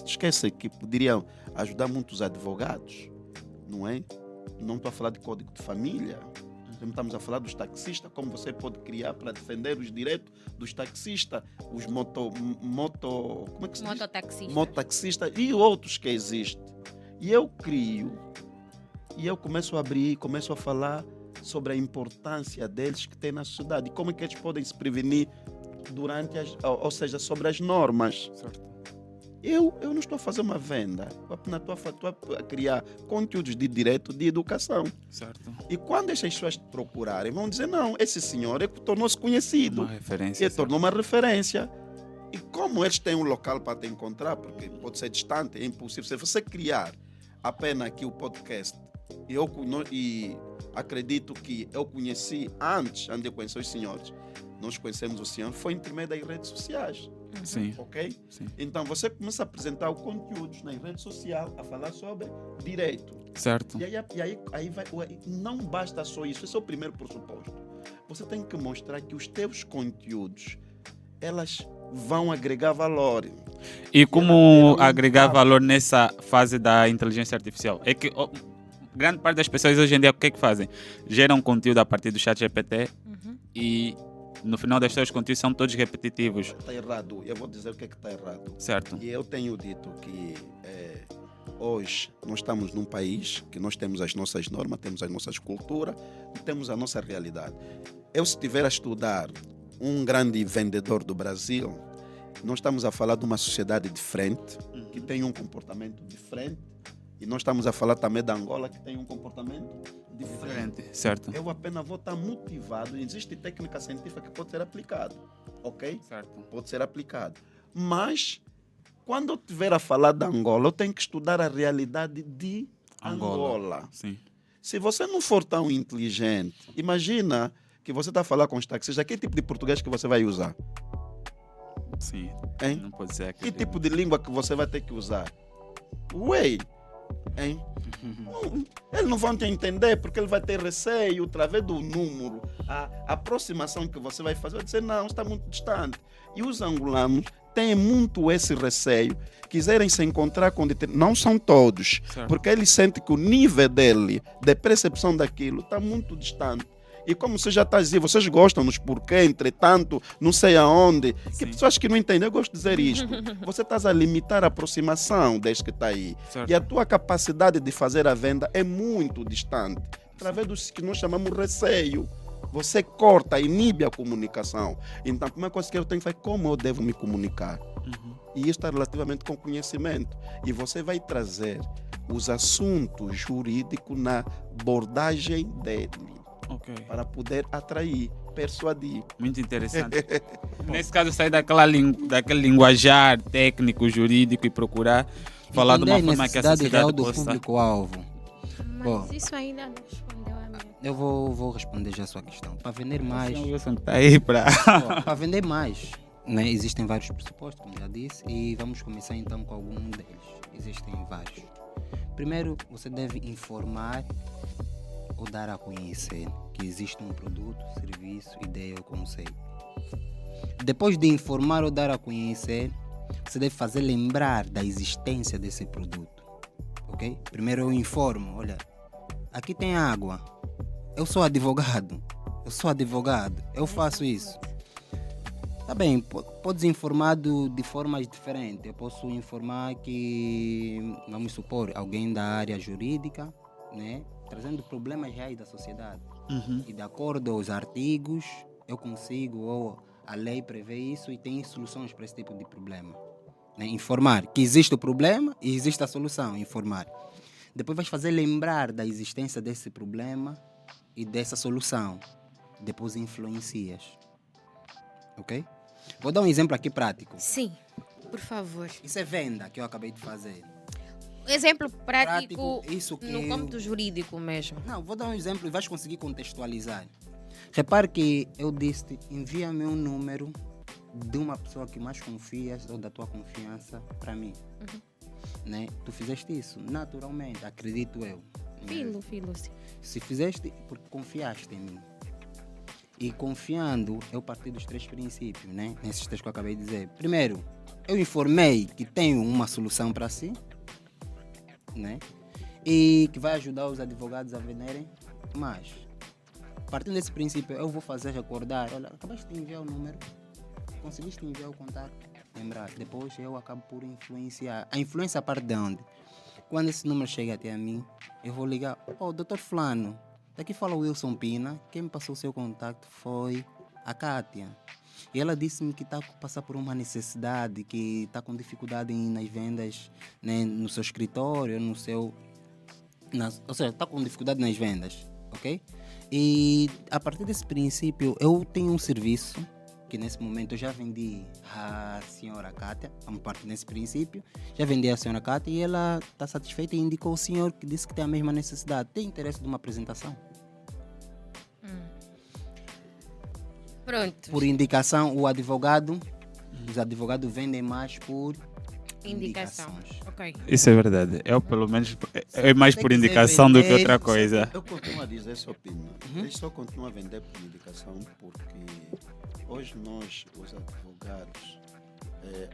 esquecem que poderiam ajudar muitos advogados, não é? Não estou a falar de código de família, estamos a falar dos taxistas, como você pode criar para defender os direitos dos taxistas, os como é que se diz? Mototaxistas e outros que existem. E eu crio, e eu começo a abrir, começo a falar sobre a importância deles que tem na sociedade e como é que eles podem se prevenir durante ou seja, sobre as normas. Certo. Eu não estou a fazer uma venda, estou a criar conteúdos de direito de educação. Certo. E quando essas pessoas te procurarem, vão dizer, não, esse senhor tornou-se conhecido. Uma referência. Ele tornou uma referência. E como eles têm um local para te encontrar, porque pode ser distante, é impossível. Se você criar apenas aqui o podcast, e acredito que eu conheci antes de eu conhecer os senhores, nós conhecemos o senhor, foi por meio das redes sociais. Sim. Ok? Sim. Então você começa a apresentar o conteúdo nas redes sociais, a falar sobre direito. Certo. E aí não basta só isso, esse é o primeiro pressuposto. Você tem que mostrar que os teus conteúdos, elas vão agregar valor. E como agregar valor nessa fase da inteligência artificial? É que grande parte das pessoas hoje em dia, o que é que fazem? Geram conteúdo a partir do chat GPT e no final das suas conteúdos são todos repetitivos. Está errado, eu vou dizer o que está errado. Certo. E eu tenho dito que hoje nós estamos num país que nós temos as nossas normas, temos as nossas culturas e temos a nossa realidade. Eu, se estiver a estudar um grande vendedor do Brasil, nós estamos a falar de uma sociedade diferente, que tem um comportamento diferente, e nós estamos a falar também da Angola, que tem um comportamento diferente. Certo. Eu apenas vou estar motivado. Existe técnica científica que pode ser aplicada, ok? Certo. Pode ser aplicado. Mas, quando eu estiver a falar da Angola, eu tenho que estudar a realidade de Angola. Sim. Se você não for tão inteligente, imagina que você está a falar com os taxistas, que tipo de português que você vai usar? Sim. Hein? Não pode ser Que aquele. tipo de língua que você vai ter que usar? Ué! Hein? Eles não vão te entender porque ele vai ter receio através do número. A aproximação que você vai fazer vai dizer, não, está muito distante. E os angolanos têm muito esse receio. Quiserem se encontrar com... Não são todos. Certo. Porque ele sente que o nível dele, de percepção daquilo, está muito distante. E como você já está dizendo, vocês gostam-nos porque, entretanto, não sei aonde. Que Sim. pessoas que não entendem, eu gosto de dizer isto. Você está a limitar a aproximação desde que está aí. Certo. E a tua capacidade de fazer a venda é muito distante. Através do que nós chamamos de receio. Você corta, inibe a comunicação. Então, a primeira coisa que eu tenho que fazer é como eu devo me comunicar. E isso está relativamente com conhecimento. E você vai trazer os assuntos jurídicos na abordagem dele. Ok. Para poder atrair, persuadir. Muito interessante. Nesse caso, sair daquele linguajar técnico, jurídico e procurar falar de uma Entender a forma que a necessidade real sociedade do possa... público-alvo. Mas Bom. isso ainda não respondeu a minha. Eu vou responder já a sua questão. Para vender mais, O Wilson está aí para... para vender mais, né, existem vários pressupostos, como já disse, e vamos começar então com algum deles. Existem vários. Primeiro, você deve informar ou dar a conhecer que existe um produto, serviço, ideia ou conceito. Depois de informar ou dar a conhecer, você deve fazer lembrar da existência desse produto. Ok? Primeiro eu informo, olha, aqui tem água. Eu sou advogado, eu faço isso. Tá bem, podes informar de formas diferentes. Eu posso informar que, vamos supor, alguém da área jurídica, né, trazendo problemas reais da sociedade. E de acordo aos artigos, eu consigo, ou a lei prevê isso e tem soluções para esse tipo de problema. Né? Informar que existe o problema e existe a solução, informar. Depois vais fazer lembrar da existência desse problema e dessa solução. Depois influencias. Ok? Vou dar um exemplo aqui prático. Sim, por favor. Isso é venda que eu acabei de fazer. Exemplo prático isso que no âmbito jurídico mesmo. Não, vou dar um exemplo e vais conseguir contextualizar. Repare que eu disse, envia-me um número de uma pessoa que mais confias ou da tua confiança para mim. Né? Tu fizeste isso naturalmente, acredito eu. Filo, sim. Se fizeste, porque confiaste em mim. E confiando, eu parti dos 3 princípios, né? Nesses 3 que eu acabei de dizer. Primeiro, eu informei que tenho uma solução para si, né? E que vai ajudar os advogados a venderem mais. Partindo desse princípio, eu vou fazer recordar, olha, acabaste de enviar o número, conseguiste enviar o contato, lembrar. Depois eu acabo por influenciar. A influência parte de onde? Quando esse número chega até a mim, eu vou ligar, doutor Fulano, daqui fala o Wilson Pina, quem me passou o seu contato foi a Kátia. E ela disse-me que está a passar por uma necessidade, que está com dificuldade nas vendas, né, no seu escritório, ou seja, está com dificuldade nas vendas, ok? E a partir desse princípio, eu tenho um serviço que nesse momento eu já vendi à senhora Kátia, vamos partir desse princípio, já vendi à senhora Kátia e ela está satisfeita e indicou o senhor que disse que tem a mesma necessidade. Tem interesse de uma apresentação? Pronto. Por indicação, os advogados vendem mais por Indicação. indicações. Ok. Isso é verdade. Eu, pelo menos, é mais por Tem que indicação do que vender. outra coisa. Eu continuo a dizer essa opinião. Eles só continuam a vender por indicação porque hoje nós, os advogados,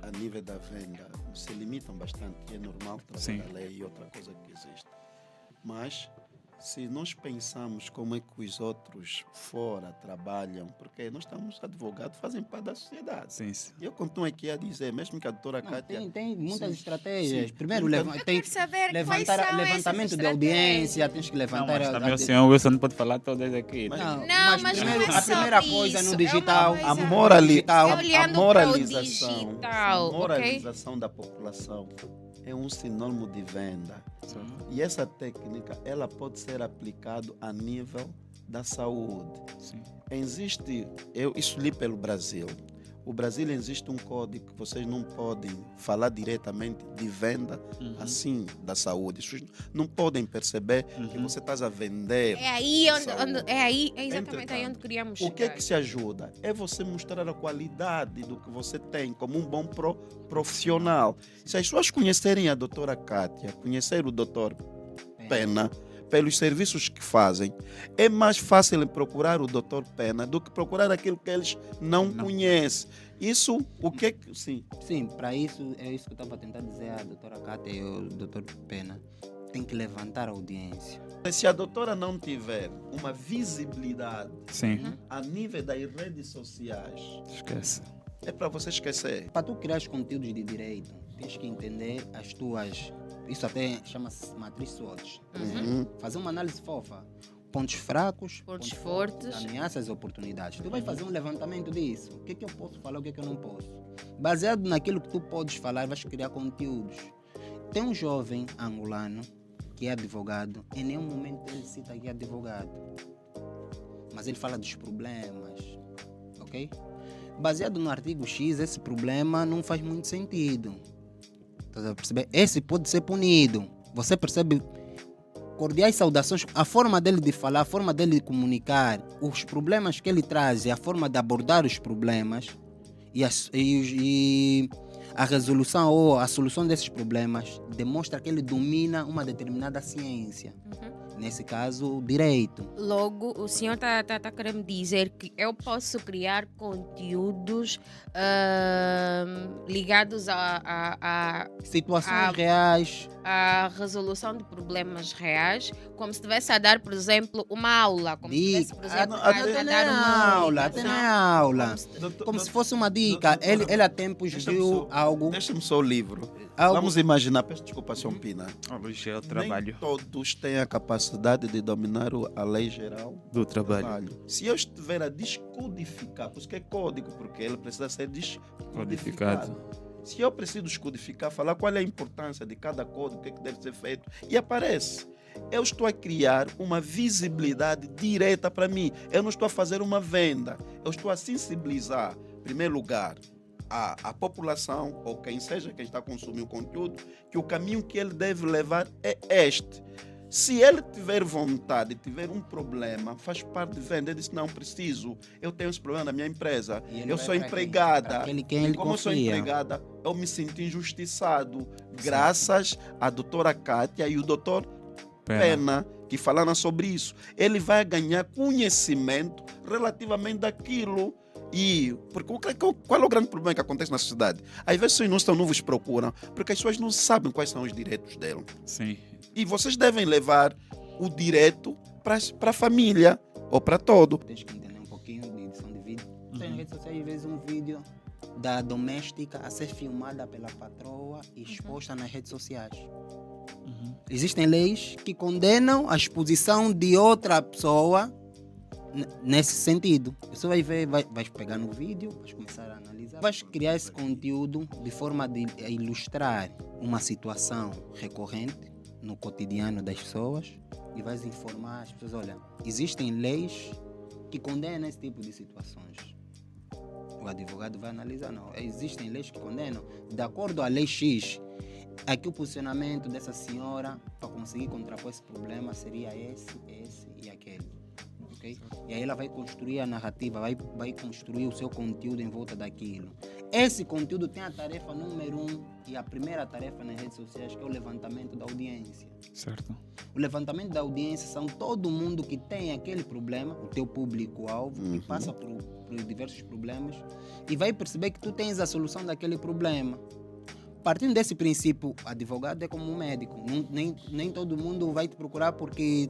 a nível da venda, se limitam bastante. É normal Sim. trazer a lei e outra coisa que existe. Mas, se nós pensamos como é que os outros fora trabalham, porque nós estamos advogados, fazem parte da sociedade. Sim, sim. E eu continuo aqui a dizer, mesmo que a doutora Não, Kátia... tem muitas Sim, estratégias. sim. Primeiro, Eu tem quero saber quais são levantamento essas de audiência, tens que Não, levantar... mas também o senhor Wilson não pode falar todas aqui. Mas- Não, Não, mas primeiro, não é a primeira só coisa isso, no é digital... uma coisa- Olhando para o moralização, digital, a moralização da população é um sinônimo de venda. E essa técnica, ela pode ser aplicada a nível da saúde. Sim. Isso li pelo Brasil. O Brasil existe um código que vocês não podem falar diretamente de venda assim da saúde. Vocês não podem perceber que você está a vender. É aí saúde. é exatamente aí onde queríamos O que é chegar. que se ajuda? É você mostrar a qualidade do que você tem como um bom profissional. Se as pessoas conhecerem a doutora Kátia, conhecer o doutor Pena, pelos serviços que fazem, é mais fácil procurar o doutor Pena do que procurar aquilo que eles não conhecem. Isso, o que é que... Sim. Sim, para isso, é isso que eu estava tentando dizer à doutora Kátia e ao doutor Pena. Tem que levantar a audiência. Se a doutora não tiver uma visibilidade Sim. a nível das redes sociais, Esquece. é para você esquecer. Para tu criar conteúdos de direito, tens que entender as tuas... Isso até chama-se matriz SWOT. Fazer uma análise fofa. Pontos fracos, Pontos fortes. ameaças e oportunidades. Tu vais fazer um levantamento disso. O que é que eu posso falar, o que é que eu não posso. Baseado naquilo que tu podes falar, vais criar conteúdos. Tem um jovem angolano que é advogado. Em nenhum momento ele cita que é advogado. Mas ele fala dos problemas. Ok? Baseado no artigo X, esse problema não faz muito sentido. Estás a perceber? Esse pode ser punido. Você percebe? Cordiais saudações, a forma dele de falar, a forma dele de comunicar, os problemas que ele traz e a forma de abordar os problemas e a resolução ou a solução desses problemas demonstra que ele domina uma determinada ciência. nesse caso, direito. Logo, o senhor está querendo me dizer que eu posso criar conteúdos ligados a Situações reais. a resolução de problemas reais, como se estivesse a dar, por exemplo, uma aula, como se estivesse, por exemplo, Até a na dar uma aula, até orientação. na aula. Doutor- Como se fosse uma dica. Ele há tempos Deixa-me viu só- algo. Deixa-me só o livro. Algo- Vamos imaginar, peço desculpa, Sr. Pina. Hoje é o Nem trabalho todos têm a capacidade de dominar a lei geral do trabalho. trabalho. Se eu estiver a descodificar, por isso que é código, porque ele precisa ser descodificado. Se eu preciso descodificar, falar qual é a importância de cada código, o que, é que deve ser feito, e aparece. Eu estou a criar uma visibilidade direta para mim. Eu não estou a fazer uma venda. Eu estou a sensibilizar, em primeiro lugar, a população, ou quem seja quem está consumindo o conteúdo, que o caminho que ele deve levar é este. Se ele tiver vontade, tiver um problema, faz parte de venda. Ele disse, não preciso, eu tenho esse problema na minha empresa, E ele eu vai sou para quem? empregada. Para aquele quem E ele como eu sou confia. empregada, eu me sinto injustiçado. Graças à doutora Kátia e o doutor Pena, que falaram sobre isso. Ele vai ganhar conhecimento relativamente daquilo. E porque qual é o grande problema que acontece na sociedade? Às vezes os não novos procuram, porque as pessoas não sabem quais são os direitos dela. Sim. E vocês devem levar o direito para a família ou para todo. Tens que entender um pouquinho de edição de vídeo. Tem nas redes sociais, às vezes, um vídeo da doméstica a ser filmada pela patroa e exposta nas redes sociais. Existem leis que condenam a exposição de outra pessoa nesse sentido. Você vai ver, vais pegar no vídeo, vais começar a analisar, vais criar esse conteúdo de forma a ilustrar uma situação recorrente no cotidiano das pessoas e vais informar as pessoas, olha, existem leis que condenam esse tipo de situações. O advogado vai analisar, não, existem leis que condenam, de acordo à lei X, aqui o posicionamento dessa senhora para conseguir contrapor esse problema seria esse e aquele. Okay? E aí ela vai construir a narrativa, vai construir o seu conteúdo em volta daquilo. Esse conteúdo tem a tarefa número 1 e a primeira tarefa nas redes sociais, que é o levantamento da audiência. Certo. O levantamento da audiência são todo mundo que tem aquele problema, o teu público-alvo, que passa por diversos problemas e vai perceber que tu tens a solução daquele problema. Partindo desse princípio, advogado é como um médico. Nem todo mundo vai te procurar porque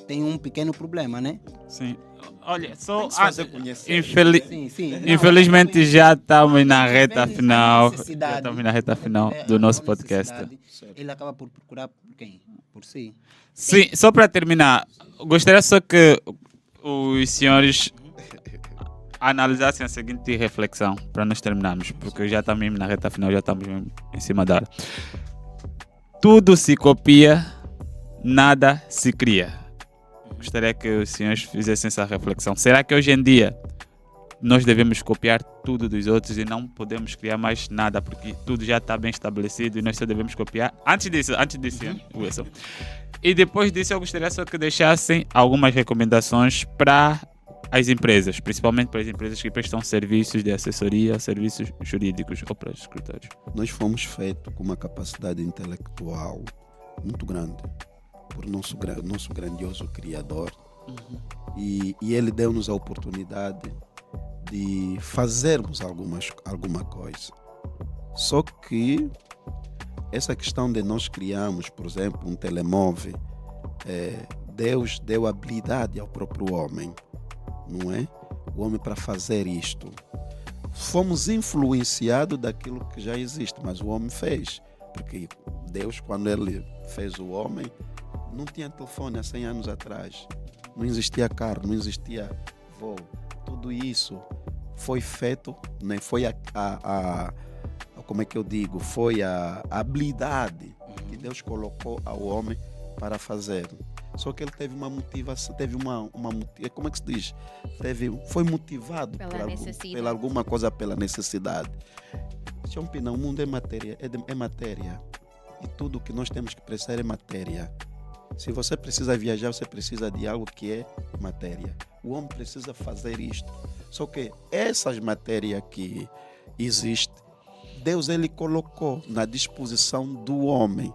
tem um pequeno problema, né? Sim. Olha, só Tem que se fazer conhecer. Sim. Infelizmente Não, já estamos na depende reta da final. necessidade. Já estamos na reta final É, do a nosso tua podcast. necessidade, ele acaba por procurar por quem? Por si. Sim, só para terminar, gostaria só que os senhores analisassem a seguinte reflexão para nós terminarmos, porque já estamos mesmo na reta final, já estamos mesmo em cima da hora. Tudo se copia, nada se cria. Gostaria que os senhores fizessem essa reflexão. Será que hoje em dia nós devemos copiar tudo dos outros e não podemos criar mais nada, porque tudo já está bem estabelecido e nós só devemos copiar? Antes disso, Wilson. E depois disso eu gostaria só que deixassem algumas recomendações para as empresas, principalmente para as empresas que prestam serviços de assessoria, serviços jurídicos ou para os escritórios. Nós fomos feitos com uma capacidade intelectual muito grande por nosso grandioso Criador. E ele deu-nos a oportunidade de fazermos alguma coisa. Só que essa questão de nós criarmos, por exemplo, um telemóvel, Deus deu habilidade ao próprio homem, não é? O homem para fazer isto. Fomos influenciados daquilo que já existe, mas o homem fez. Porque Deus, quando ele fez o homem, não tinha telefone há 100 anos atrás. Não existia carro, não existia voo. Tudo isso foi feito, né? Foi como é que eu digo? Foi a habilidade que Deus colocou ao homem para fazer. Só que ele teve uma motivação, teve uma como é que se diz? Foi motivado pela alguma coisa, pela necessidade. Chompina, o mundo é matéria, é matéria. E tudo que nós temos que precisar é matéria. Se você precisa viajar, você precisa de algo que é matéria. O homem precisa fazer isto. Só que essas matérias que existem, Deus ele colocou na disposição do homem,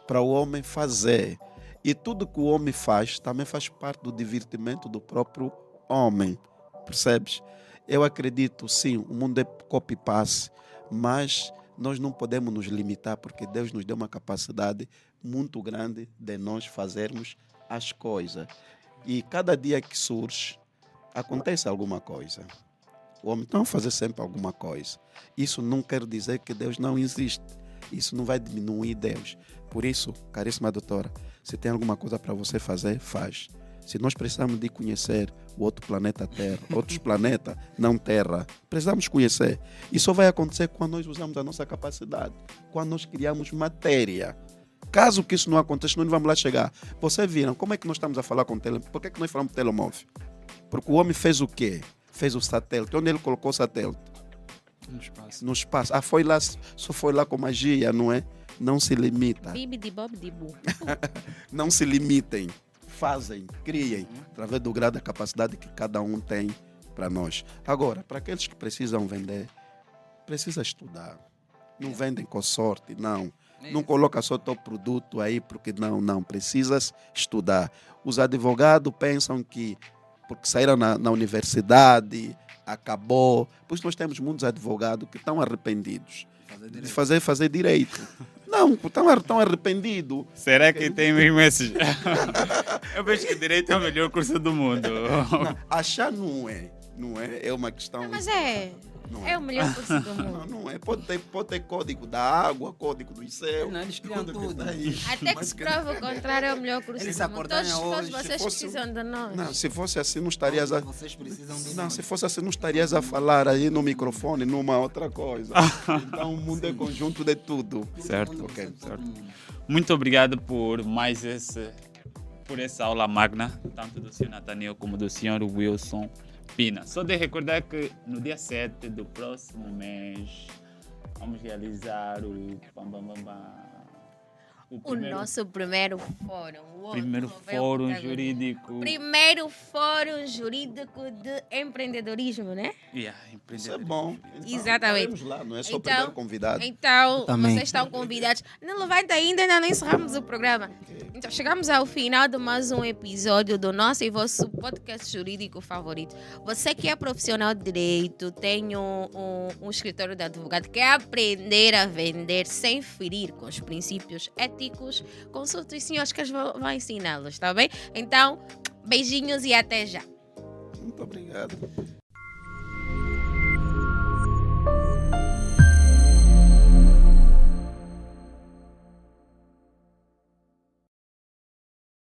para o homem fazer. E tudo que o homem faz também faz parte do divertimento do próprio homem. Percebes? Eu acredito, sim, o mundo é copy-paste, mas nós não podemos nos limitar porque Deus nos deu uma capacidade muito grande de nós fazermos as coisas. E cada dia que surge, acontece alguma coisa. O homem tem que fazer sempre alguma coisa. Isso não quer dizer que Deus não existe. Isso não vai diminuir Deus. Por isso, caríssima doutora, se tem alguma coisa para você fazer, faz. Se nós precisamos de conhecer o outro planeta Terra, outros planetas, não Terra, precisamos conhecer. Isso só vai acontecer quando nós usamos a nossa capacidade, quando nós criamos matéria. Caso que isso não aconteça, nós não vamos lá chegar. Vocês viram como é que nós estamos a falar com o telemóvel? Por que é que nós falamos de telemóvel? Porque o homem fez o quê? Fez o satélite. Onde ele colocou o satélite? No espaço. No espaço. Ah, foi lá, só foi lá com magia, não é? Não se limita. Bibi de Bob de Bu. Não se limitem. Fazem, criem, através do grau da capacidade que cada um tem para nós. Agora, para aqueles que precisam vender, precisa estudar. Não vendem com sorte, não. Não coloca só teu produto aí, porque não. Precisas estudar. Os advogados pensam que, porque saíram na universidade, acabou. Pois nós temos muitos advogados que estão arrependidos de fazer direito. Não, estão arrependidos. Será que tem mesmo esses? Eu vejo que direito é o melhor curso do mundo. Não, achar não é. Não é, é uma questão. Mas Não é o melhor curso do Não, mundo. não é. Pode ter código da água, código dos céus. Não, eles criam código tudo. daí. Até que Mas se prova o contrário, é o melhor curso Eles do mundo. acordaram Todos hoje, vocês fosse- precisam de nós. Não, se fosse assim, não estarias a. Vocês precisam de Não, nós. se fosse assim, não estarias a falar aí no microfone, numa outra coisa. Então o mundo é conjunto de tudo. Certo. Ok. Certo. Muito obrigado por por essa aula magna, tanto do Sr. Nathaniel como do Sr. Wilson Pina. Só de recordar que no dia 7 do próximo mês vamos realizar o O nosso primeiro fórum. O primeiro outro foi o fórum protagonista. jurídico. Primeiro fórum jurídico de empreendedorismo, né? Yeah, Isso é bom. Então, Exatamente. estaremos lá, não é só o Então- primeiro convidado. Então, Também. vocês estão convidados. Não levanta ainda não encerramos o programa. Então, chegamos ao final de mais um episódio do nosso e vosso podcast jurídico favorito. Você que é profissional de direito, tem um escritório de advogado, quer aprender a vender sem ferir com os princípios éticos, consulte os senhores que vão ensiná-los, tá bem? Então, beijinhos e até já. Muito obrigado.